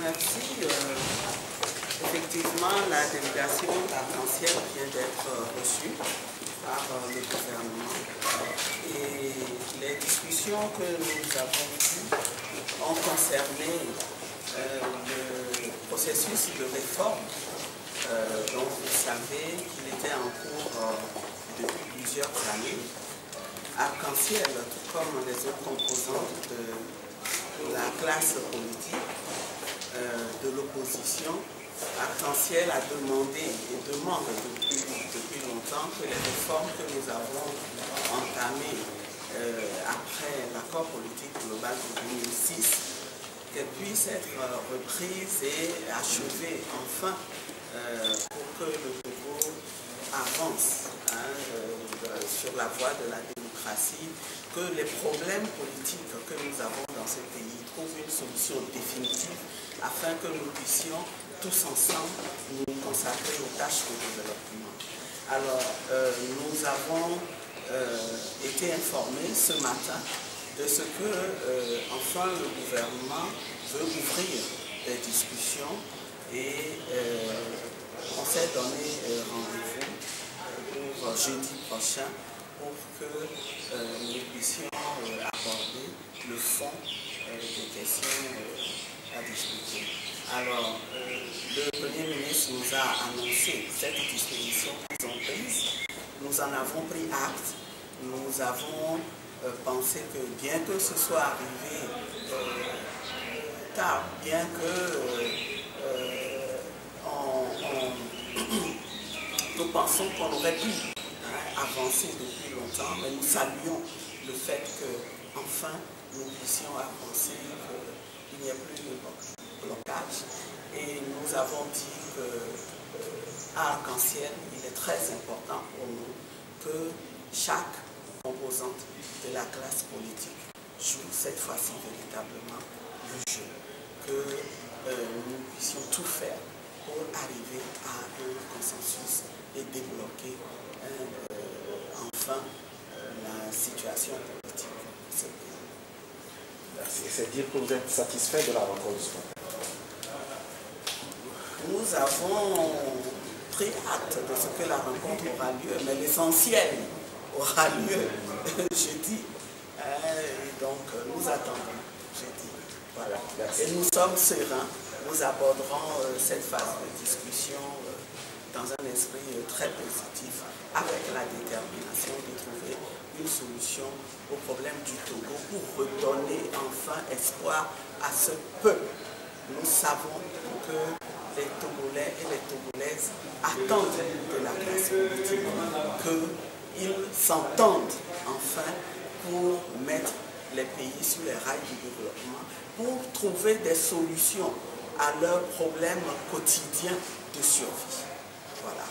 Merci. Effectivement, la délégation d'Arc-en-Ciel vient d'être reçue par le gouvernement et les discussions que nous avons eues ont concerné le processus de réforme dont vous savez qu'il était en cours depuis plusieurs années. Arc-en-Ciel, tout comme les autres composantes de la classe politique, de l'opposition, Arc-en-Ciel a demandé et demande depuis longtemps que les réformes que nous avons entamées après l'accord politique global de 2006 qu'elles puissent être reprises et achevées enfin pour que le Togo avance sur la voie de la démocratie, que les problèmes politiques que nous avons dans ce pays trouvent une solution définitive afin que nous puissions tous ensemble nous consacrer aux tâches de développement. Alors, nous avons été informés ce matin de ce que, enfin, le gouvernement veut ouvrir des discussions et on s'est donné rendez-vous pour jeudi prochain pour que nous puissions aborder le fond des questions à discuter. Alors, le Premier ministre nous a annoncé cette disposition qu'ils ont prise. Nous en avons pris acte. Nous avons pensé que bien que ce soit arrivé tard, bien que nous pensons qu'on aurait pu avancer depuis longtemps, mais nous saluons le fait que enfin nous puissions avancer, qu'il n'y ait plus de blocage. Et nous avons dit qu'à Arc-en-Ciel, il est très important pour nous que chaque composante de la classe politique joue cette fois-ci véritablement le jeu, que nous puissions tout faire pour arriver à un consensus et débloquer enfin la situation politique de ce pays. Merci. C'est dire que vous êtes satisfait de la rencontre ce matin. Nous avons pris acte de ce que la rencontre aura lieu, mais l'essentiel aura lieu jeudi. Et donc nous attendons jeudi. Voilà. Merci. Et nous sommes sereins. Nous aborderons cette phase de discussion dans un esprit très positif, avec la détermination de trouver une solution au problème du Togo pour redonner enfin espoir à ce peuple. Nous savons que les Togolais et les Togolaises attendent de la classe politique qu'ils s'entendent enfin pour mettre les pays sur les rails du développement, pour trouver des solutions à leurs problèmes quotidiens de survie. Voilà.